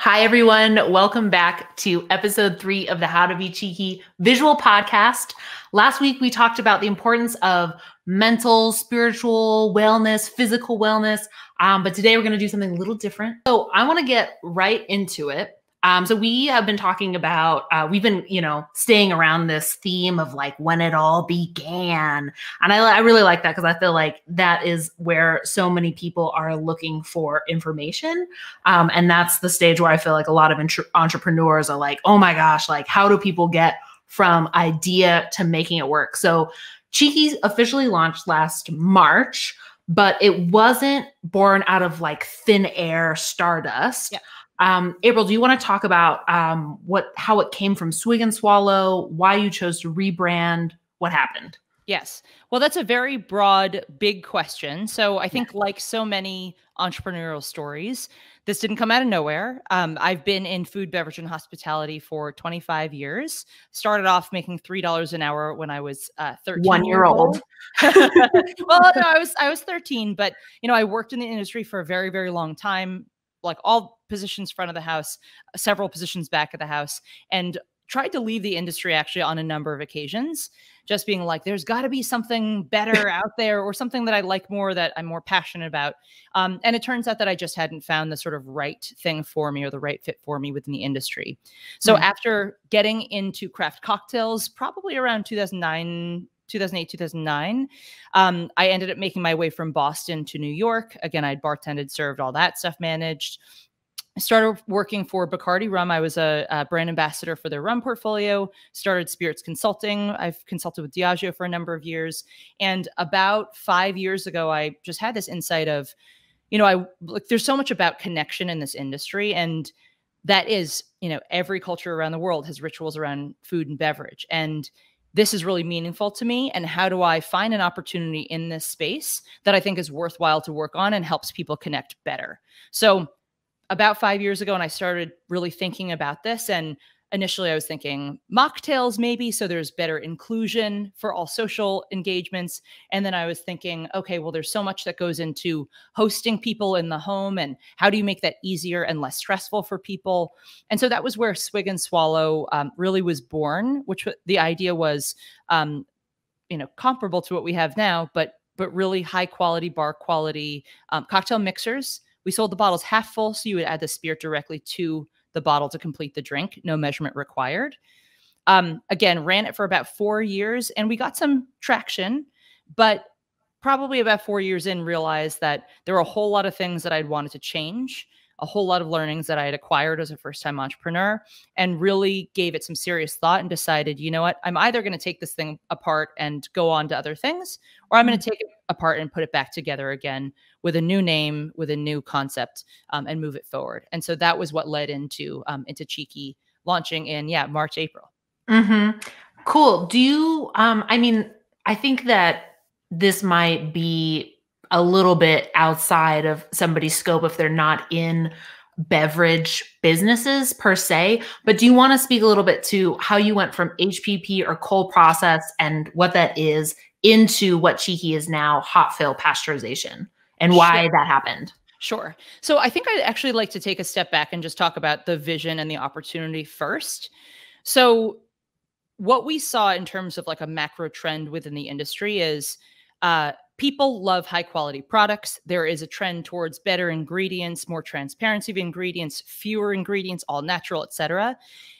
Hi, everyone. Welcome back to episode 3 of the How to Be Cheeky visual podcast. Last week, we talked about the importance of mental, spiritual wellness, physical wellness. But today we're going to do something a little different. So I want to get right into it. So we have been talking about, we've been, staying around this theme of like when it all began. And I really like that because I feel like that is where so many people are looking for information. And that's the stage where I feel like a lot of entrepreneurs are like, oh my gosh, like how do people get from idea to making it work? So Cheeky officially launched last March, but it wasn't born out of like thin air stardust. Yeah. April, do you want to talk about how it came from Swig and Swallow, why you chose to rebrand, what happened? Yes. Well, that's a very broad, big question. So I think like so many entrepreneurial stories, this didn't come out of nowhere. I've been in food, beverage, and hospitality for 25 years. Started off making $3 an hour when I was 13 1 year old. Well, no, I was 13, but I worked in the industry for a very, very long time, like all positions front of the house, several positions back of the house, and tried to leave the industry actually on a number of occasions, just being like, there's got to be something better out there or something that I like more, that I'm more passionate about. And it turns out that I just hadn't found the sort of right thing for me or the right fit for me within the industry. So after getting into craft cocktails, probably around 2008, 2009, I ended up making my way from Boston to New York. Again, I'd bartended, served, all that stuff, managed. I started working for Bacardi Rum. I was a brand ambassador for their rum portfolio, started spirits consulting. I've consulted with Diageo for a number of years. And about 5 years ago, I just had this insight of, there's so much about connection in this industry. And that is, every culture around the world has rituals around food and beverage. And this is really meaningful to me. And how do I find an opportunity in this space that I think is worthwhile to work on and helps people connect better? So about 5 years ago, and I started really thinking about this. And initially I was thinking mocktails maybe, so there's better inclusion for all social engagements. And then I was thinking, okay, well, there's so much that goes into hosting people in the home, and how do you make that easier and less stressful for people? And so that was where Swig and Swallow really was born, which the idea was, comparable to what we have now, but really high quality, bar quality cocktail mixers. We sold the bottles half full, so you would add the spirit directly to the bottle to complete the drink. No measurement required. Again, ran it for about 4 years, and we got some traction, but probably about 4 years in, realized that there were a whole lot of things that I'd wanted to change, a whole lot of learnings that I had acquired as a first-time entrepreneur, and really gave it some serious thought and decided, you know what, I'm either going to take this thing apart and go on to other things, or I'm going to take it apart and put it back together again with a new name, with a new concept, and move it forward. And so that was what led into Cheeky launching in, March, April. Cool. Do you, I think that this might be a little bit outside of somebody's scope if they're not in beverage businesses per se, but do you want to speak a little bit to how you went from HPP or cold-process and what that is into what Cheeky is now, hot fill pasteurization, and why that happened? Sure. So I think I'd actually like to take a step back and just talk about the vision and the opportunity first. So what we saw in terms of like a macro trend within the industry is people love high quality products. There is a trend towards better ingredients, more transparency of ingredients, fewer ingredients, all natural, etc.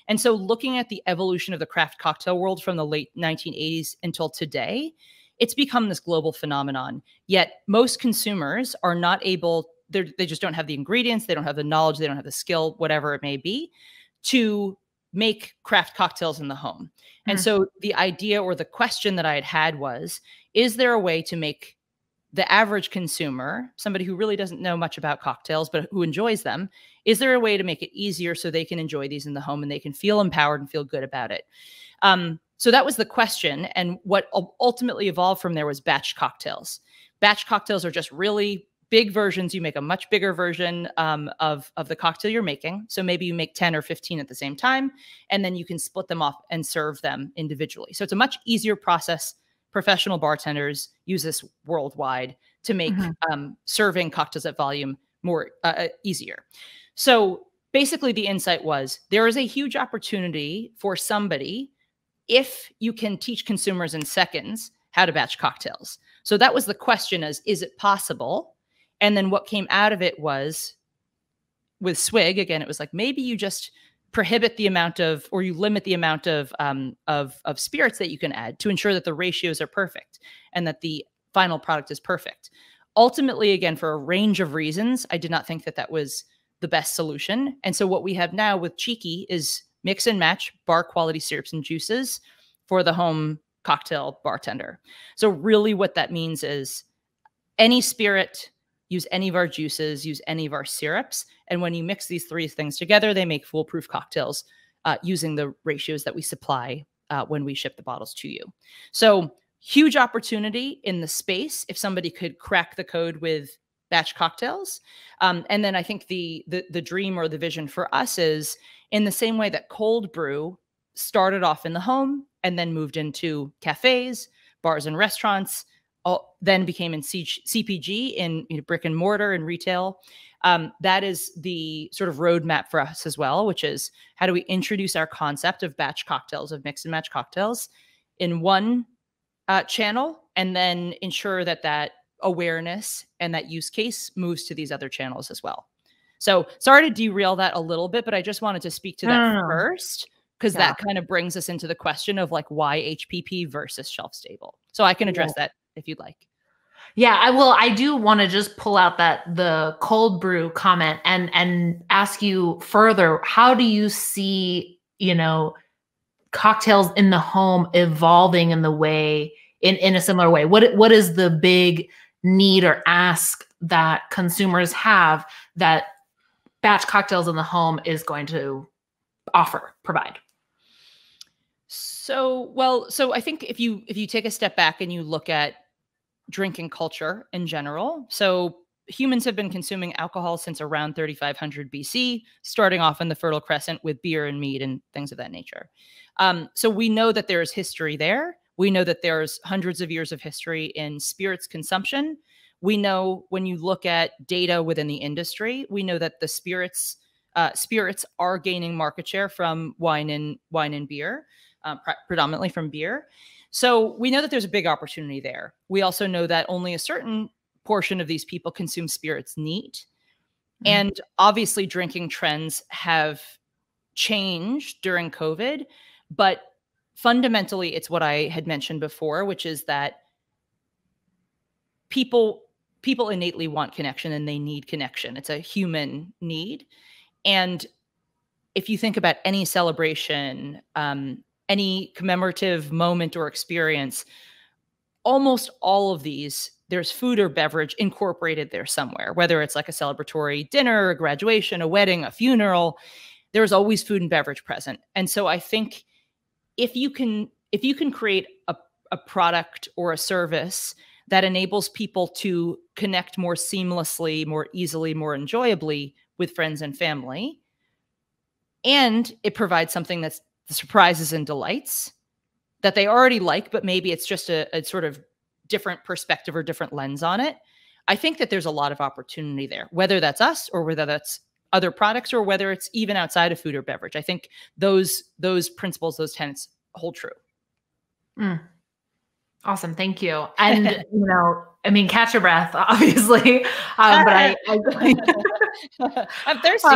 And so looking at the evolution of the craft cocktail world from the late 1980s until today, it's become this global phenomenon. Yet most consumers are not able, they just don't have the ingredients, they don't have the knowledge, they don't have the skill, whatever it may be, to make craft cocktails in the home. And so the idea or the question that I had was, is there a way to make the average consumer, somebody who really doesn't know much about cocktails, but who enjoys them, is there a way to make it easier so they can enjoy these in the home and they can feel empowered and feel good about it? So that was the question. And what ultimately evolved from there was batch cocktails. Batch cocktails are just really big versions. You make a much bigger version of the cocktail you're making. So maybe you make 10 or 15 at the same time, and then you can split them off and serve them individually. So it's a much easier process. Professional bartenders use this worldwide to make serving cocktails at volume more easier. So basically the insight was there is a huge opportunity for somebody if you can teach consumers in seconds how to batch cocktails. So that was the question: is it possible? And then what came out of it was, with Swig, again, it was like, maybe you just prohibit the amount of, or you limit the amount of spirits that you can add to ensure that the ratios are perfect and that the final product is perfect. Ultimately, again, for a range of reasons, I did not think that that was the best solution. And so what we have now with Cheeky is mix and match bar quality syrups and juices for the home cocktail bartender. So really what that means is any spirit, use any of our juices, use any of our syrups. And when you mix these three things together, they make foolproof cocktails using the ratios that we supply when we ship the bottles to you. So huge opportunity in the space if somebody could crack the code with batch cocktails. And then I think the dream or the vision for us is, in the same way that cold brew started off in the home and then moved into cafes, bars and restaurants, then became in CPG, in brick and mortar and retail. That is the sort of roadmap for us as well, which is how do we introduce our concept of batch cocktails, of mix and match cocktails in one channel, and then ensure that that awareness and that use case moves to these other channels as well. So sorry to derail that a little bit, but I just wanted to speak to that first, because that kind of brings us into the question of like why HPP versus shelf stable. So I can address that if you'd like. Yeah, I will. I do want to just pull out the cold brew comment and ask you further. How do you see, cocktails in the home evolving in the way, in a similar way? What is the big need or ask that consumers have that batch cocktails in the home is going to provide? So I think if you take a step back and you look at drinking culture in general, so humans have been consuming alcohol since around 3500 BC, starting off in the Fertile Crescent with beer and mead and things of that nature. So we know that there is history there. We know that there's hundreds of years of history in spirits consumption. We know, when you look at data within the industry, we know that the spirits are gaining market share from wine and beer, predominantly from beer. So we know that there's a big opportunity there. We also know that only a certain portion of these people consume spirits neat. And obviously drinking trends have changed during COVID, but fundamentally it's what I had mentioned before, which is that people innately want connection and they need connection. It's a human need. And if you think about any celebration, any commemorative moment or experience, almost all of these, there's food or beverage incorporated there somewhere, whether it's like a celebratory dinner, a graduation, a wedding, a funeral, there's always food and beverage present. And so I think if you can create a product or a service that enables people to connect more seamlessly, more easily, more enjoyably with friends and family, and it provides something that's surprises and delights that they already like, but maybe it's just a sort of different perspective or different lens on it, I think that there's a lot of opportunity there, whether that's us or whether that's other products or whether it's even outside of food or beverage. I think those principles, those tenets hold true. Awesome. Thank you. And, catch your breath, obviously. But I'm thirsty.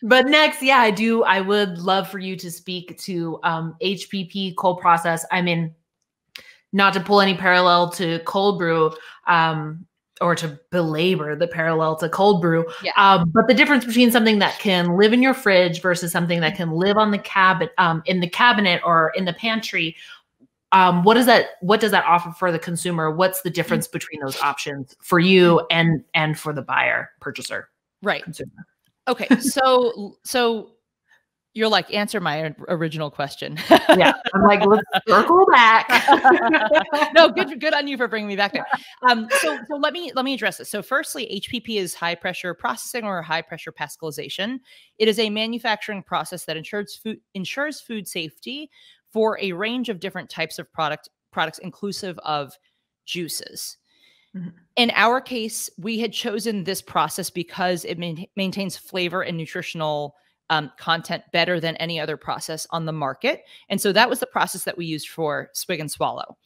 But next, I would love for you to speak to HPP Cold-process. I mean, not to pull any parallel to cold brew, or to belabor the parallel to cold brew, but the difference between something that can live in your fridge versus something that can live on the in the cabinet or in the pantry. What does that offer for the consumer? What's the difference between those options for you and for the buyer, purchaser, right? Consumer? Okay, so you're like, answer my original question. Yeah, I'm like, let's circle back. No, good on you for bringing me back there. So let me address this. So firstly, HPP is high pressure processing or high pressure pascalization. It is a manufacturing process that ensures food safety for a range of different types of products inclusive of juices. In our case, we had chosen this process because it maintains flavor and nutritional content better than any other process on the market. And so that was the process that we used for Swig and Swallow.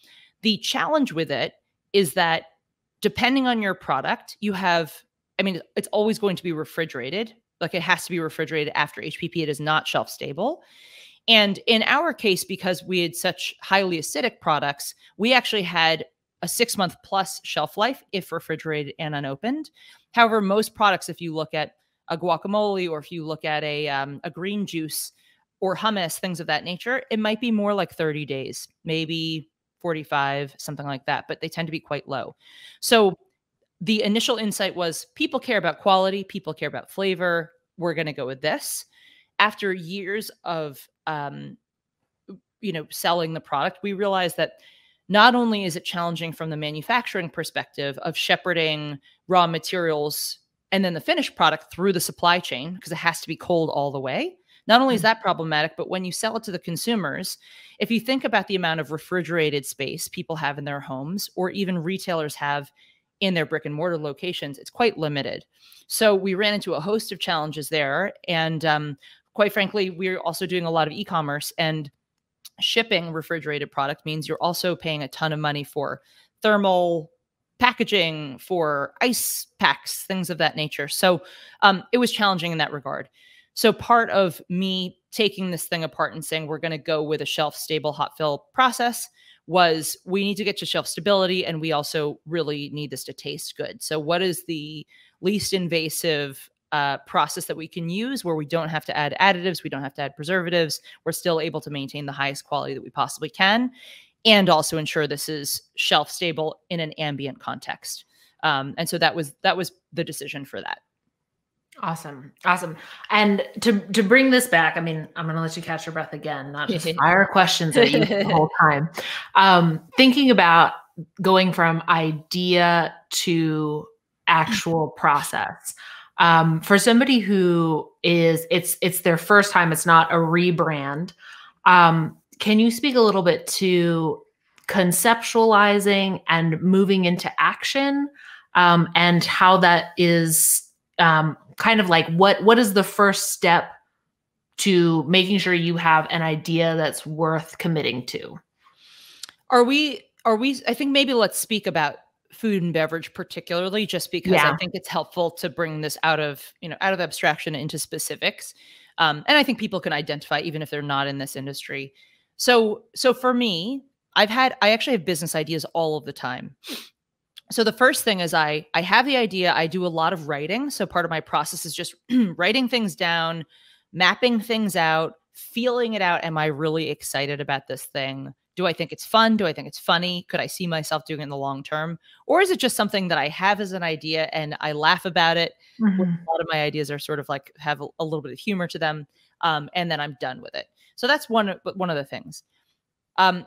The challenge with it is that depending on your product, you have, I mean, it's always going to be refrigerated. Like it has to be refrigerated after HPP. It is not shelf stable. And in our case, because we had such highly acidic products, we actually had a 6-month plus shelf life if refrigerated and unopened. However, most products, if you look at a guacamole or if you look at a green juice or hummus, things of that nature, it might be more like 30 days, maybe 45, something like that, but they tend to be quite low. So the initial insight was people care about quality, people care about flavor. We're going to go with this. After years of selling the product, we realized that not only is it challenging from the manufacturing perspective of shepherding raw materials and then the finished product through the supply chain, because it has to be cold all the way. Not only is that problematic, but when you sell it to the consumers, if you think about the amount of refrigerated space people have in their homes or even retailers have in their brick and mortar locations, it's quite limited. So we ran into a host of challenges there. And quite frankly, we're also doing a lot of e-commerce, and shipping refrigerated product means you're also paying a ton of money for thermal packaging, for ice packs, things of that nature. So it was challenging in that regard. So part of me taking this thing apart and saying we're going to go with a shelf stable hot fill process was we need to get to shelf stability, and we also really need this to taste good. So what is the least invasive process that we can use where we don't have to add additives, we don't have to add preservatives, we're still able to maintain the highest quality that we possibly can, and also ensure this is shelf stable in an ambient context. And so that was the decision for that. Awesome. And to bring this back, I mean, I'm going to let you catch your breath again, not just fire questions at you the whole time. Thinking about going from idea to actual process. For somebody who it's their first time, it's not a rebrand. Can you speak a little bit to conceptualizing and moving into action, and how that is kind of like what is the first step to making sure you have an idea that's worth committing to? I think maybe let's speak about food and beverage particularly, just because I think it's helpful to bring this out of abstraction into specifics. And I think people can identify even if they're not in this industry. So for me, I actually have business ideas all of the time. So the first thing is I have the idea, I do a lot of writing. So part of my process is just writing things down, mapping things out, feeling it out. Am I really excited about this thing? Do I think it's fun? Do I think it's funny? Could I see myself doing it in the long term? Or is it just something that I have as an idea and I laugh about it? A lot of my ideas are sort of like have a little bit of humor to them. And then I'm done with it. So that's one of the things.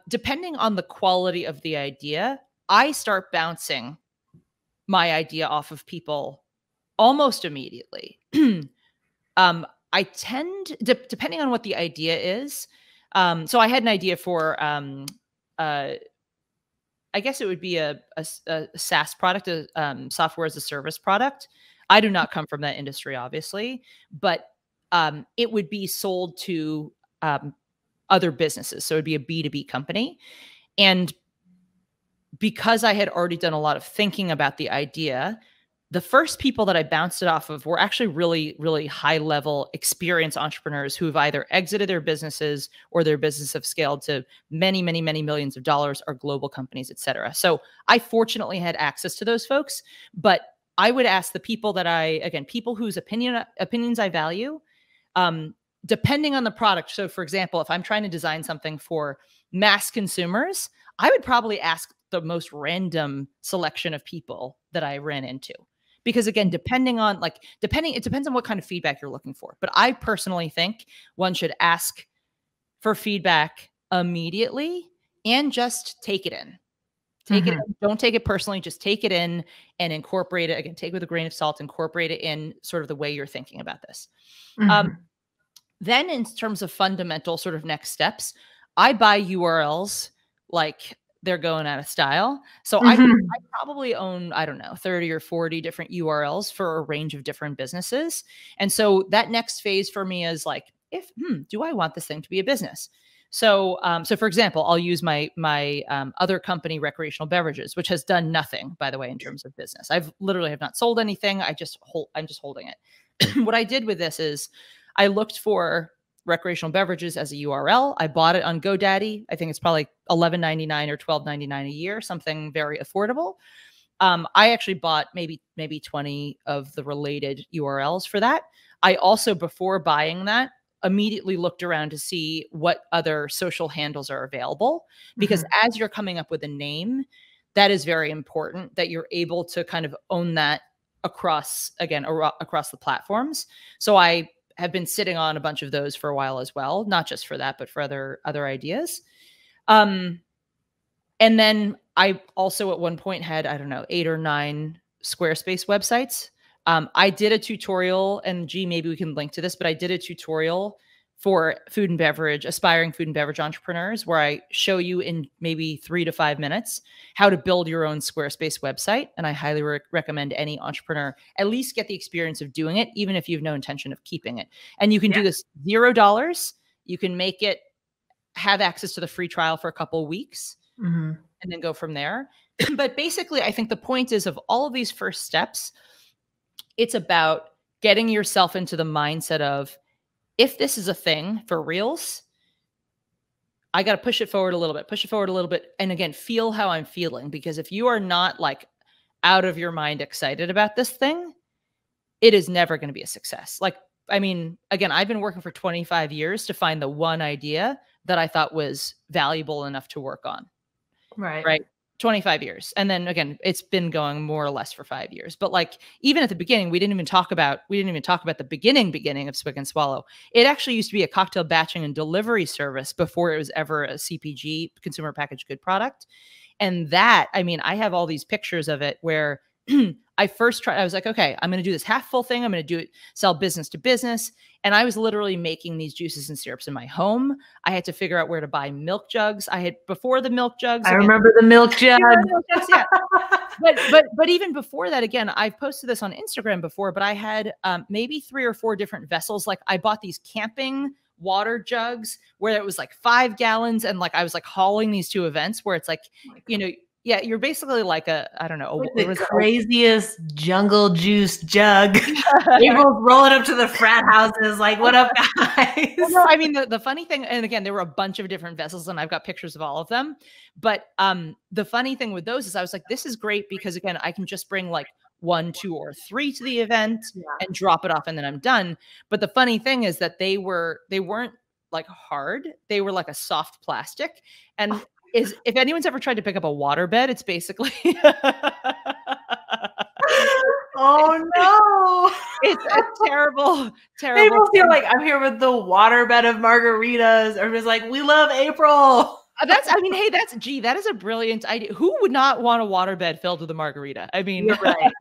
Depending on the quality of the idea, I start bouncing my idea off of people almost immediately. I tend, depending on what the idea is. So I had an idea for, I guess it would be a SaaS product, a software as a service product. I do not come from that industry, obviously, but it would be sold to other businesses. So it'd be a B2B company. And because I had already done a lot of thinking about the idea, the first people that I bounced it off of were actually really, really high level experienced entrepreneurs who have either exited their businesses or their business have scaled to many, many, many millions of dollars, or global companies, et cetera. So I fortunately had access to those folks, but I would ask the people that people whose opinions I value, depending on the product. So for example, if I'm trying to design something for mass consumers, I would probably ask the most random selection of people that I ran into. Because again, it depends on what kind of feedback you're looking for. But I personally think one should ask for feedback immediately and just take it in. Take it in. Don't take it personally. Just take it in and incorporate it. Again, take it with a grain of salt, incorporate it in sort of the way you're thinking about this. Then in terms of fundamental sort of next steps, I buy URLs like they're going out of style. So I probably own, I don't know, 30 or 40 different URLs for a range of different businesses. And so that next phase for me is like, do I want this thing to be a business? So, so for example, I'll use my other company, Recreational Beverages, which has done nothing, by the way, in terms of business. I've literally have not sold anything. I'm just holding it. What I did with this is I looked for Recreational Beverages as a URL. I bought it on GoDaddy. I think it's probably $11.99 or $12.99 a year, something very affordable. I actually bought maybe 20 of the related URLs for that. I also, before buying that, immediately looked around to see what other social handles are available, because as you're coming up with a name, that is very important that you're able to kind of own that across the platforms. So I have been sitting on a bunch of those for a while as well, not just for that, but for other ideas. And then I also at one point had, I don't know, 8 or 9 Squarespace websites. I did a tutorial, and maybe we can link to this, but I did a tutorial for aspiring food and beverage entrepreneurs, where I show you in maybe 3 to 5 minutes how to build your own Squarespace website. And I highly recommend any entrepreneur at least get the experience of doing it, even if you have no intention of keeping it. And you can do this $0. You can make it, have access to the free trial for a couple of weeks, and then go from there. But basically, I think the point is, of all of these first steps, it's about getting yourself into the mindset of, if this is a thing for reals, I got to push it forward a little bit. And again, feel how I'm feeling, because if you are not like out of your mind excited about this thing, it is never going to be a success. Like, I mean, again, I've been working for 25 years to find the one idea that I thought was valuable enough to work on. Right. 25 years. And then again, it's been going more or less for 5 years. But like, even at the beginning, we didn't even talk about the beginning of Swig and Swallow. It actually used to be a cocktail batching and delivery service before it was ever a CPG, consumer packaged good product. And that, I mean, I have all these pictures of it where I first tried, I was like, okay, I'm going to do this half full thing. I'm going to do it, sell business to business. And I was literally making these juices and syrups in my home. I had to figure out where to buy milk jugs. Before the milk jugs. I remember the milk jug. Yeah. But even before that, again, I've posted this on Instagram before, but I had maybe 3 or 4 different vessels. Like, I bought these camping water jugs where it was like 5 gallons. And like, I was like hauling these to events where it's like, yeah, you're basically like I don't know. The craziest jungle juice jug. April's rolling up to the frat houses like, what up, guys? Well, no, I mean, the funny thing, and again, there were a bunch of different vessels, and I've got pictures of all of them. But the funny thing with those is I was like, this is great, because again, I can just bring like 1, 2, or 3 to the event and drop it off, and then I'm done. But the funny thing is that they weren't like hard. They were like a soft plastic. And if anyone's ever tried to pick up a waterbed, it's basically oh no, it's a terrible. People feel like I'm here with the waterbed of margaritas, or just like, we love April. That is a brilliant idea. Who would not want a waterbed filled with a margarita? I mean, you're right.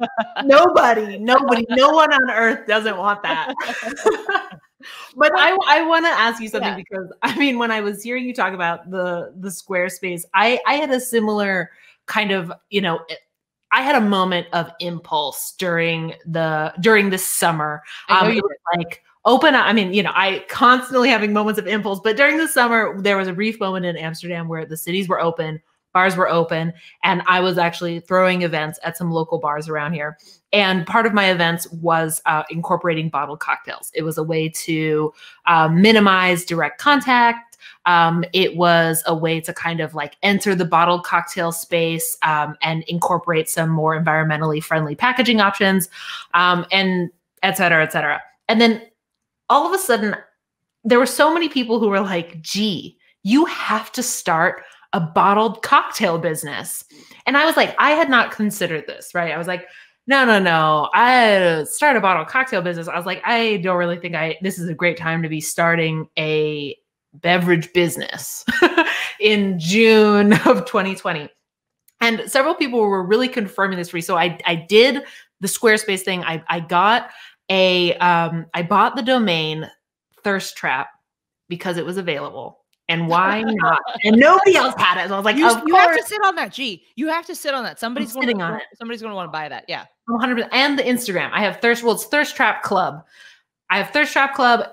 Nobody, no one on earth doesn't want that. But I want to ask you something, because I mean, when I was hearing you talk about the Squarespace, I had a similar kind of, I had a moment of impulse during this summer. It was like, open up. I mean, I constantly having moments of impulse, but during the summer, there was a brief moment in Amsterdam where the cities were open, bars were open, and I was actually throwing events at some local bars around here. And part of my events was incorporating bottled cocktails. It was a way to minimize direct contact. It was a way to kind of like enter the bottled cocktail space and incorporate some more environmentally friendly packaging options, and et cetera, et cetera. And then all of a sudden, there were so many people who were like, gee, you have to start a bottled cocktail business. And I was like, I had not considered this, right? I was like, no, I start a bottled cocktail business. I was like, I don't really think this is a great time to be starting a beverage business in June of 2020. And several people were really confirming this for me. So I did the Squarespace thing. I bought the domain Thirst Trap because it was available. And why not? And nobody else had it. So I was like, you of have course. to sit on that. G. You have to sit on that. Somebody's going to want to buy that. Yeah. 100%. And the Instagram. I have it's Thirst Trap Club. I have Thirst Trap Club,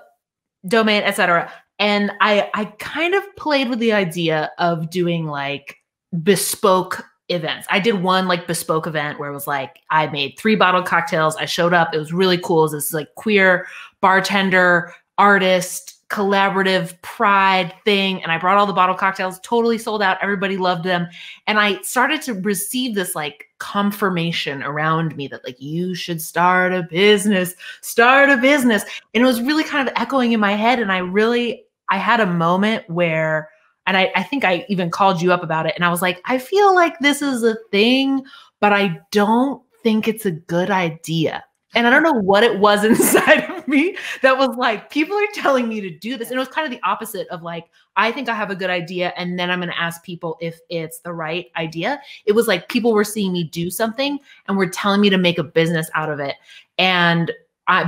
domain, etc. And I kind of played with the idea of doing like bespoke events. I did one like bespoke event where it was like, I made 3 bottled cocktails. I showed up. It was really cool. It was this like queer bartender, artist, collaborative pride thing. And I brought all the bottled cocktails, totally sold out. Everybody loved them. And I started to receive this like confirmation around me that like, you should start a business. And it was really kind of echoing in my head. And I had a moment where, and I think I even called you up about it. And I was like, I feel like this is a thing, but I don't think it's a good idea. And I don't know what it was inside of me that was like, people are telling me to do this. And it was kind of the opposite of like, I think I have a good idea. And then I'm going to ask people if it's the right idea. It was like people were seeing me do something and were telling me to make a business out of it. And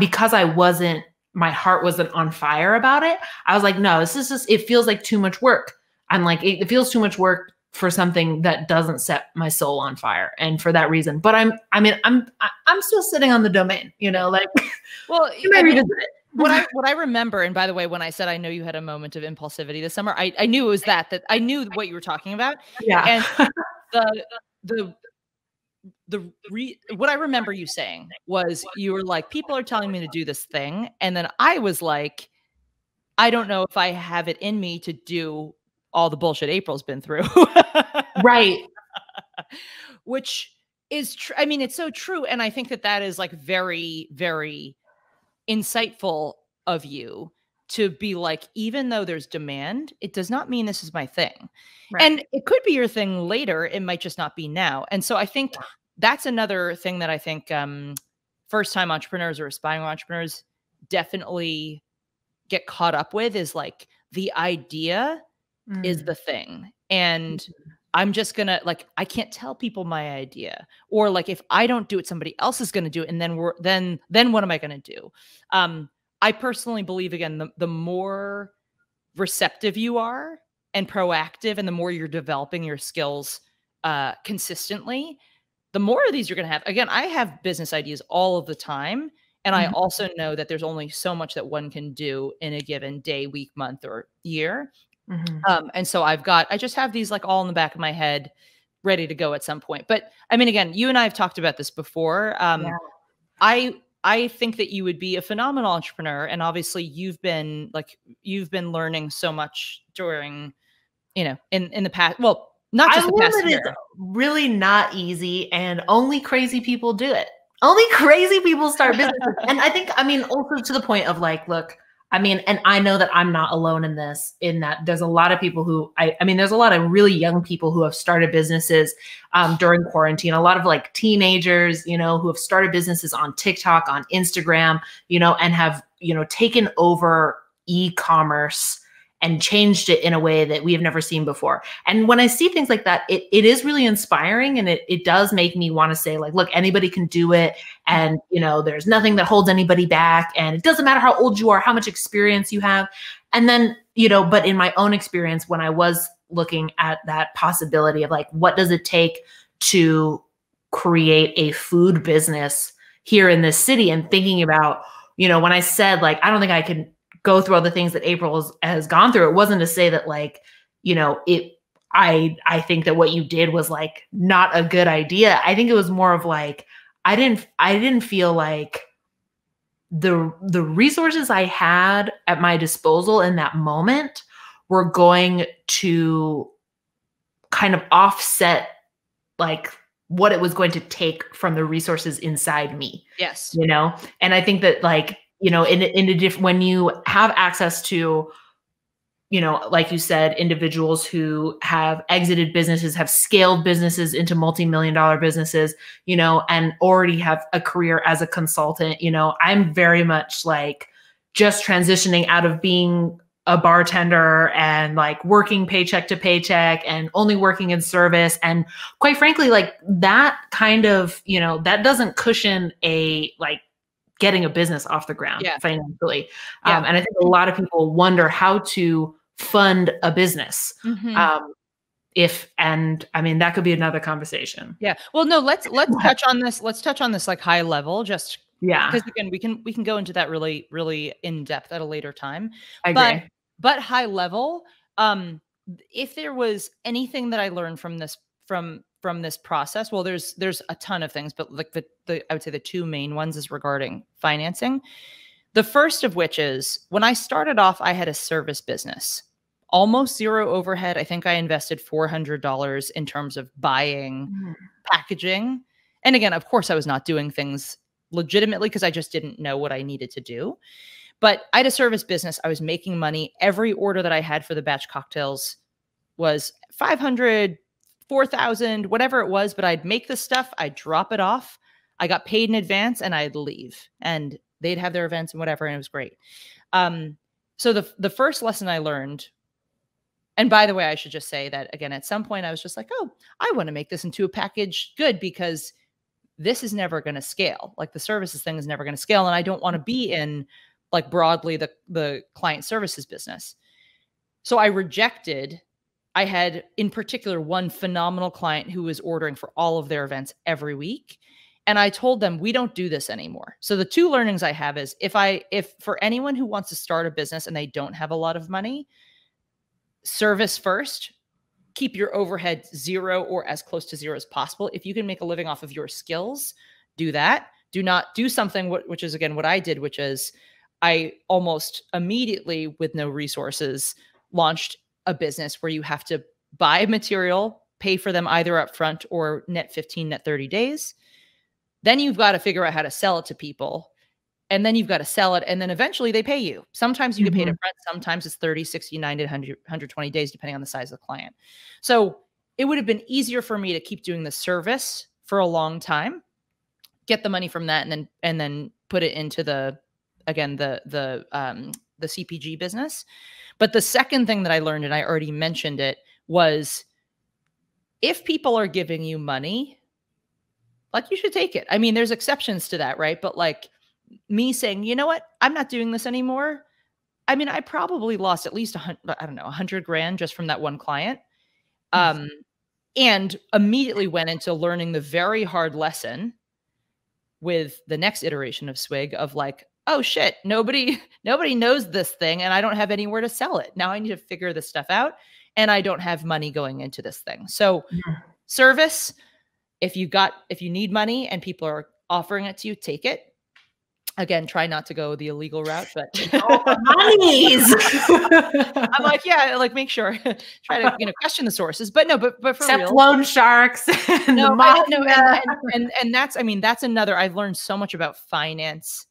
because my heart wasn't on fire about it, I was like, no, this is just, it feels like too much work. I'm like, it feels too much work for something that doesn't set my soul on fire. And for that reason, but I'm still sitting on the domain, like, well, revisit it. What I remember, and by the way, when I said I know you had a moment of impulsivity this summer, I knew it was that I knew what you were talking about. Yeah. And what I remember you saying was you were like, people are telling me to do this thing. And then I was like, I don't know if I have it in me to do all the bullshit April's been through. Right. Which is true. I mean, it's so true. And I think that is like very, very insightful of you to be like, even though there's demand, it does not mean this is my thing. Right. And it could be your thing later. It might just not be now. And so I think that's another thing that I think first-time entrepreneurs or aspiring entrepreneurs definitely get caught up with is like the idea is the thing. And I'm just going to like, I can't tell people my idea, or like, if I don't do it, somebody else is going to do it. And then what am I going to do? I personally believe, again, the more receptive you are and proactive, and the more you're developing your skills consistently, the more of these you're going to have. Again, I have business ideas all of the time. And I also know that there's only so much that one can do in a given day, week, month, or year. And so I just have these like all in the back of my head, ready to go at some point. But I mean, again, you and I have talked about this before. I think that you would be a phenomenal entrepreneur. And obviously you've been learning so much during, in the past, well, not just the past year. It's really not easy, and only crazy people do it. Only crazy people start businesses. And I think, also to the point of like, look, and I know that I'm not alone in this, in that there's a lot of people who, there's a lot of really young people who have started businesses during quarantine, a lot of like teenagers, who have started businesses on TikTok, on Instagram, and have, taken over e-commerce and changed it in a way that we have never seen before. And when I see things like that, it is really inspiring. And it does make me want to say like, look, anybody can do it. And, there's nothing that holds anybody back. And it doesn't matter how old you are, how much experience you have. And then, but in my own experience, when I was looking at that possibility of like, what does it take to create a food business here in this city, and thinking about, when I said like, I don't think I can go through all the things that April has gone through, it wasn't to say that like, I think that what you did was like not a good idea. I think it was more of like, I didn't feel like the resources I had at my disposal in that moment were going to kind of offset like what it was going to take from the resources inside me. Yes. And I think that like, in a different, when you have access to, like you said, individuals who have exited businesses, have scaled businesses into multi-million-dollar businesses, and already have a career as a consultant, I'm very much like just transitioning out of being a bartender and like working paycheck to paycheck and only working in service. And quite frankly, like that kind of, that doesn't cushion getting a business off the ground financially. And I think a lot of people wonder how to fund a business. Mm-hmm. And I mean, that could be another conversation. Yeah. Well, no, let's touch on this. Let's touch on this like high level, just because again, we can go into that really, really in depth at a later time. I agree. But high level, if there was anything that I learned from this process, well, there's a ton of things, but like the I would say the two main ones is regarding financing. The first of which is when I started off, I had a service business, almost zero overhead. I think I invested $400 in terms of buying, packaging. And again, of course, I was not doing things legitimately because I just didn't know what I needed to do. But I had a service business. I was making money. Every order that I had for the batch cocktails was 500, 4,000, whatever it was. But I'd make the stuff, I'd drop it off. I got paid in advance and I'd leave. And they'd have their events and whatever. And it was great. So the first lesson I learned, and by the way, I should just say that again, at some point I was just like, oh, I want to make this into a package good because this is never going to scale. Like the services thing is never going to scale. And I don't want to be in like broadly the client services business. So I had in particular one phenomenal client who was ordering for all of their events every week. And I told them, we don't do this anymore. So the two learnings I have is if for anyone who wants to start a business and they don't have a lot of money, service first, keep your overhead zero or as close to zero as possible. If you can make a living off of your skills, do that. Do not do something, which is again, what I did, which is I almost immediately with no resources launched a business where you have to buy material, pay for them either up front or net 15, net 30 days. Then you've got to figure out how to sell it to people. And then you've got to sell it. And then eventually they pay you. Sometimes you get paid up front. Sometimes it's 30, 60, 90, 100, 120 days, depending on the size of the client. So it would have been easier for me to keep doing the service for a long time, get the money from that, and then put it into the CPG business. But the second thing that I learned, and I already mentioned it, was if people are giving you money, like you should take it. I mean, there's exceptions to that, right? But like me saying, you know what, I'm not doing this anymore. I mean, I probably lost at least $100,000 just from that one client. And immediately went into learning the very hard lesson with the next iteration of Swig of like, oh shit, nobody knows this thing and I don't have anywhere to sell it. Now I need to figure this stuff out and I don't have money going into this thing. So service, if you need money and people are offering it to you, take it. Again, try not to go the illegal route, but monies. I'm like, yeah, like make sure, try to question the sources, but no, but for except real, loan sharks. And and that's another. I've learned so much about finance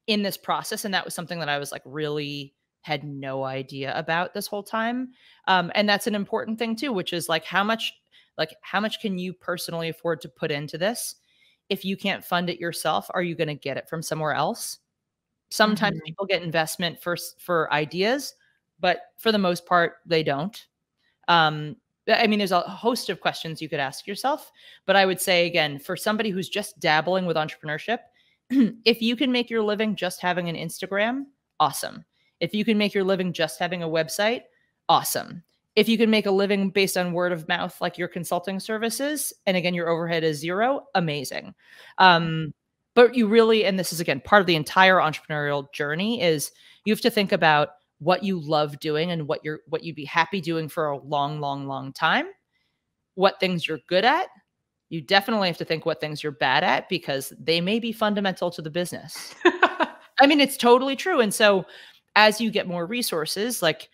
in this process, and that was something that I was like really had no idea about this whole time. And that's an important thing too, which is how much can you personally afford to put into this? If you can't fund it yourself, are you going to get it from somewhere else? Sometimes people get investment for ideas, but for the most part, they don't. I mean, there's a host of questions you could ask yourself, but I would say, again, for somebody who's just dabbling with entrepreneurship, if you can make your living just having an Instagram, awesome. If you can make your living just having a website, awesome. If you can make a living based on word of mouth, like your consulting services, and again, your overhead is zero, amazing. But you really, and this is again, part of the entire entrepreneurial journey is you have to think about what you love doing and what you'd be happy doing for a long, long, long time, what things you're good at. You definitely have to think what things you're bad at because they may be fundamental to the business. I mean, it's totally true. And so as you get more resources, like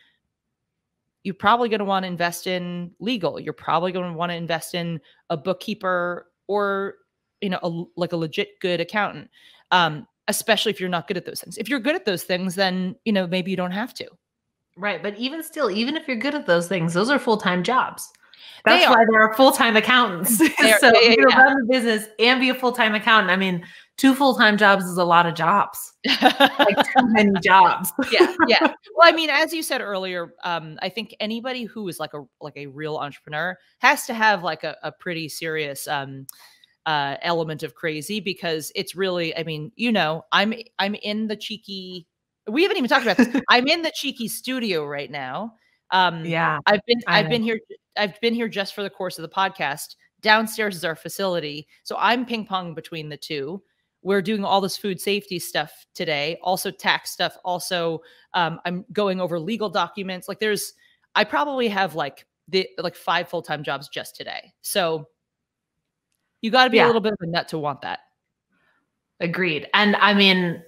you're probably going to want to invest in legal. You're probably going to want to invest in a bookkeeper or, a legit good accountant, especially if you're not good at those things. If you're good at those things, then, maybe you don't have to. Right. But even still, even if you're good at those things, those are full-time jobs. That's why there are full-time accountants. So you can run the business and be a full-time accountant. I mean, 2 full-time jobs is a lot of jobs. Like too many jobs. Yeah. Well, I mean, as you said earlier, I think anybody who is like a real entrepreneur has to have like a pretty serious element of crazy because it's really, I mean, I'm in the cheeky We haven't even talked about this. I'm in the Cheeky studio right now. Yeah. I've been here just for the course of the podcast. Downstairs is our facility. So I'm ping pong between the two. We're doing all this food safety stuff today, also tax stuff. Also, I'm going over legal documents. Like I probably have like 5 full-time jobs just today. So you got to be a little bit of a nut to want that. Agreed. And I mean,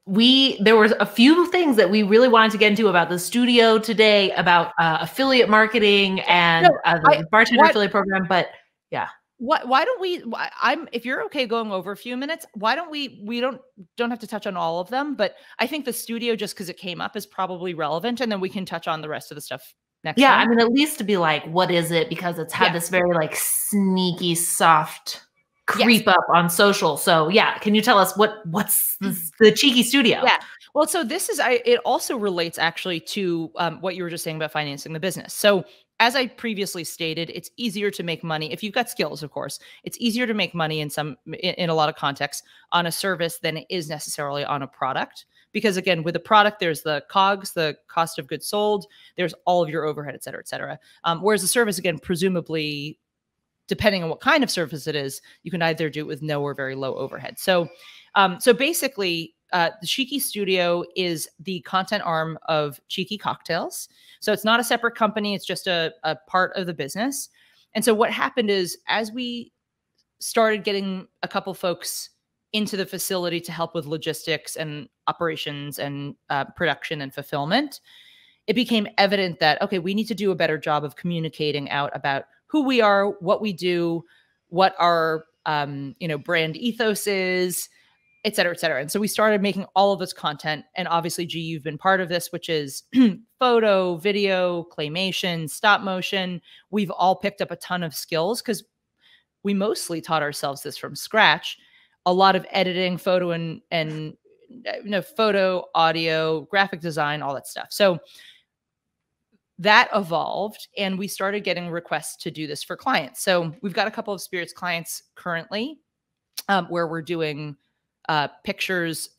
there was a few things that we really wanted to get into about the studio today, about affiliate marketing and the bartender affiliate program. But yeah. Why don't we, if you're okay going over a few minutes, why don't we don't have to touch on all of them, but I think the studio, just because it came up, is probably relevant. And then we can touch on the rest of the stuff next time. I mean, at least to be like, what is it? Because it's had this very like sneaky, soft creep up on social. So yeah, can you tell us what's the Cheeky studio? Yeah. Well, so it also relates actually to what you were just saying about financing the business. So as I previously stated, it's easier to make money if you've got skills, of course. It's easier to make money in a lot of contexts on a service than it is necessarily on a product. Because again, with a product, there's the COGS, the cost of goods sold, there's all of your overhead, et cetera, et cetera. Whereas a service, again, presumably, depending on what kind of service it is, you can either do it with no or very low overhead. So basically, the Cheeky Studio is the content arm of Cheeky Cocktails. So it's not a separate company. It's just a part of the business. And so what happened is, as we started getting a couple folks into the facility to help with logistics and operations and production and fulfillment, it became evident that, okay, we need to do a better job of communicating out about who we are, what we do, what our brand ethos is, et cetera, et cetera. And so we started making all of this content. And obviously, G, you've been part of this, which is photo, video, claymation, stop motion. We've all picked up a ton of skills because we mostly taught ourselves this from scratch. A lot of editing, photo and photo, audio, graphic design, all that stuff. So that evolved, and we started getting requests to do this for clients. So we've got a couple of Spirits clients currently where we're doing pictures,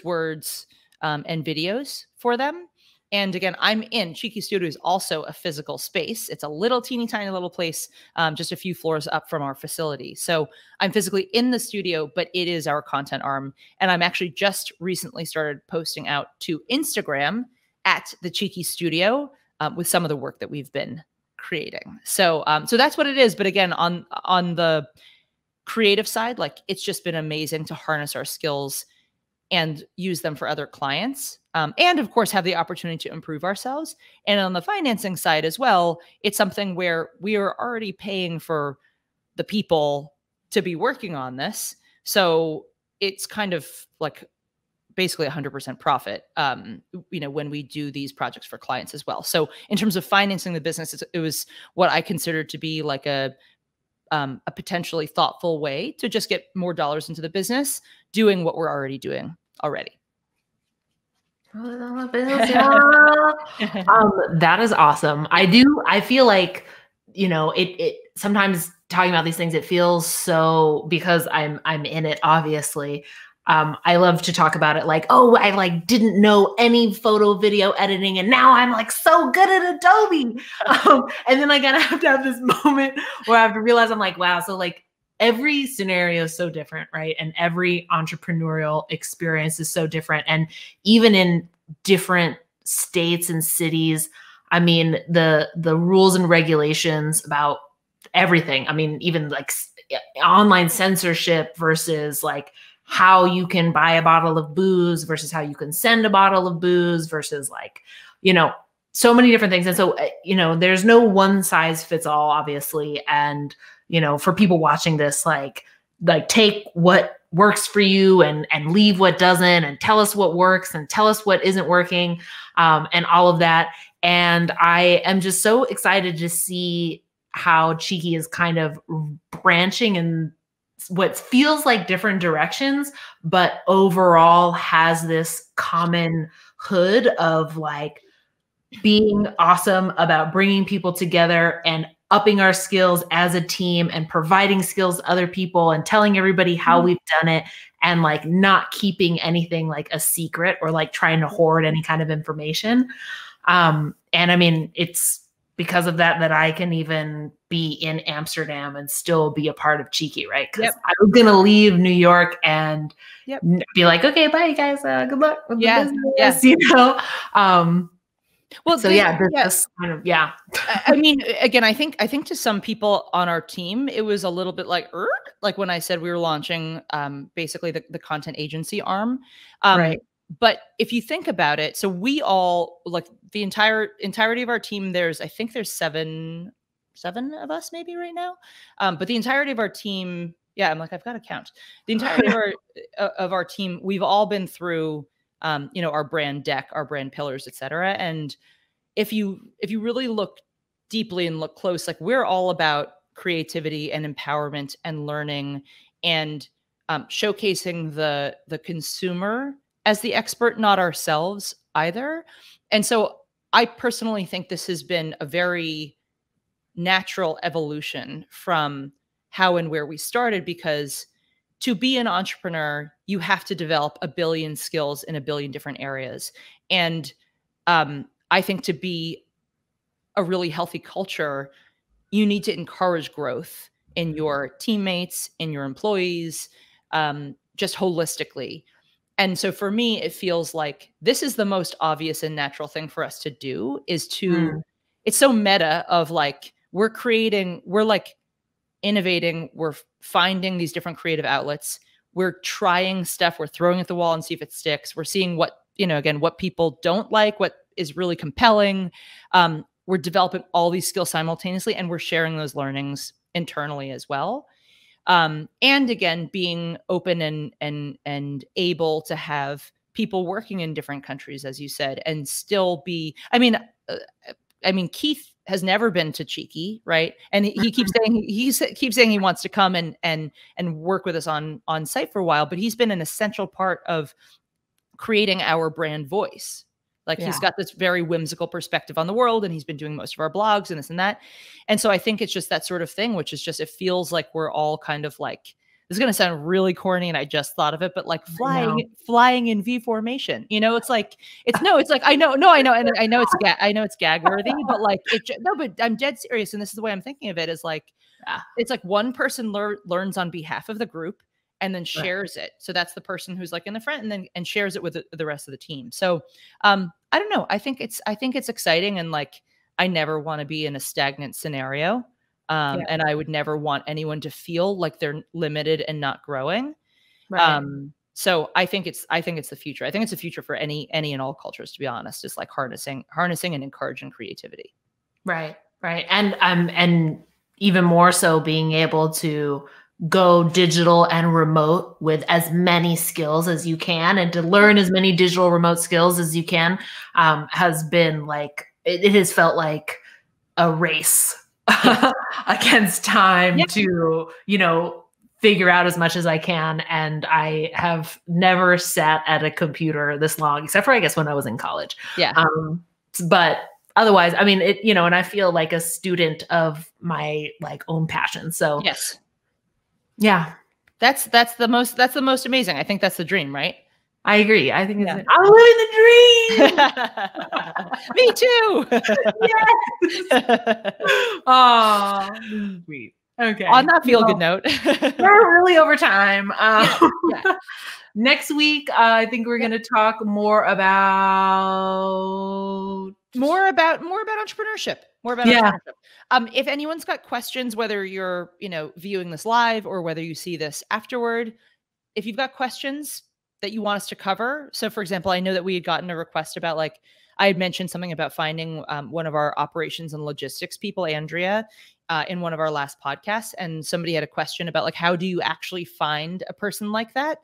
words, and videos for them. And again, Cheeky Studio is also a physical space. It's a little teeny tiny little place, just a few floors up from our facility. So I'm physically in the studio, but it is our content arm. And I'm actually just recently started posting out to Instagram at the Cheeky Studio with some of the work that we've been creating. So that's what it is. But again, on the creative side, like, it's just been amazing to harness our skills and use them for other clients. And of course, have the opportunity to improve ourselves. And on the financing side as well, it's something where we are already paying for the people to be working on this. So it's kind of like basically 100% profit, when we do these projects for clients as well. So in terms of financing the business, it was what I considered to be like a potentially thoughtful way to just get more dollars into the business, doing what we're already doing already. That is awesome. I feel like, it sometimes talking about these things, it feels so, because I'm in it, obviously. I love to talk about it like, oh, I like didn't know any photo video editing, and now I'm like so good at Adobe. And then I gotta have to have this moment where I have to realize I'm like, wow. So like every scenario is so different, right? And every entrepreneurial experience is so different. And even in different states and cities, I mean, the rules and regulations about everything. I mean, even like online censorship versus like how you can buy a bottle of booze versus how you can send a bottle of booze versus like, so many different things. And so, there's no one size fits all, obviously. And, for people watching this, like take what works for you and leave what doesn't, and tell us what works and tell us what isn't working, and all of that. And I am just so excited to see how Cheeky is kind of branching in what feels like different directions, but overall has this common hood of like being awesome about bringing people together and upping our skills as a team and providing skills to other people and telling everybody how we've done it. and like not keeping anything like a secret or like trying to hoard any kind of information. And I mean, it's because of that I can even be in Amsterdam and still be a part of Cheeky, right? Because I was going to leave New York and be like, okay, bye guys. Good luck with the business, you know? Well, so this kind of, I mean, again, I think to some people on our team, it was a little bit like when I said we were launching basically the content agency arm. Right. But if you think about it, so we all, like the entirety of our team, I think there's seven of us maybe right now. But the entirety of our team, I'm like, I've got to count. The entirety of our team, we've all been through, our brand deck, our brand pillars, et cetera. And if you really look deeply and look close, like we're all about creativity and empowerment and learning and showcasing the consumer as the expert, not ourselves either. And so I personally think this has been a very natural evolution from how and where we started, because to be an entrepreneur, you have to develop a billion skills in a billion different areas. And I think to be a really healthy culture, you need to encourage growth in your teammates, in your employees, just holistically. And so for me, it feels like this is the most obvious and natural thing for us to do, is to, it's so meta of like, we're like innovating, we're finding these different creative outlets, we're trying stuff, we're throwing at the wall and see if it sticks. We're seeing what, again, what people don't like, what is really compelling. We're developing all these skills simultaneously, and we're sharing those learnings internally as well. And again, being open and able to have people working in different countries, as you said, and still be, I mean, Keith has never been to Cheeky, right? And he keeps saying he wants to come and work with us on site for a while, but he's been an essential part of creating our brand voice. Like he's got this very whimsical perspective on the world, and he's been doing most of our blogs and this and that. And so I think it's just that sort of thing, which is just, it feels like we're all kind of like, this is going to sound really corny, and I just thought of it, but like flying in V formation, it's like, I know. And I know it's gag worthy, but like, but I'm dead serious. And this is the way I'm thinking of it, is like, it's like one person learns on behalf of the group and then shares it. So that's the person who's like in the front, and shares it with the rest of the team. So I don't know. I think it's exciting, and like, I never want to be in a stagnant scenario. And I would never want anyone to feel like they're limited and not growing. Right. So I think it's the future. I think it's the future for any and all cultures, to be honest, is like harnessing and encouraging creativity. Right. And even more so being able to go digital and remote with as many skills as you can, and to learn as many digital remote skills as you can, has been like, it has felt like a race against time to, figure out as much as I can. And I have never sat at a computer this long, except for, I guess, when I was in college. But otherwise, I mean, and I feel like a student of my like own passion. So yes. Yeah. That's the most amazing. I think that's the dream, right? I agree. I think I'm living the dream. Me too. Yes. Oh, sweet. Okay. On that feel-good note. We're really over time. Next week, I think we're going to talk more about entrepreneurship. If anyone's got questions, whether you're, viewing this live or whether you see this afterward, if you've got questions that you want us to cover. So for example, I know that we had gotten a request about, like, I had mentioned something about finding one of our operations and logistics people, Andrea, in one of our last podcasts. And somebody had a question about, like, how do you actually find a person like that?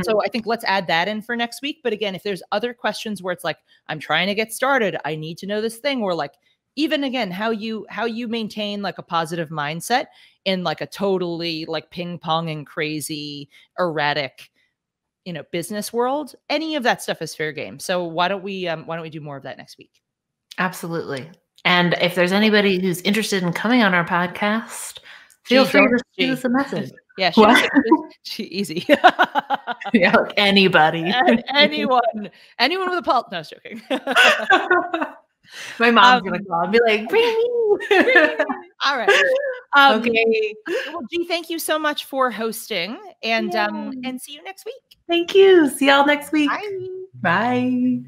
So I think let's add that in for next week. But again, if there's other questions where it's like, I'm trying to get started, I need to know this thing, or like, even again, how you maintain like a positive mindset in like a totally like ping pong and crazy, erratic, business world, any of that stuff is fair game. So why don't we do more of that next week? Absolutely. And if there's anybody who's interested in coming on our podcast, feel free to shoot us a message. Yeah, she easy. Yeah, like anybody. Anyone with a pulse. No, I was joking. My mom's gonna call and be like, bring me. All right. Okay. Well, G, thank you so much for hosting, and see you next week. Thank you. See y'all next week. Bye. Bye.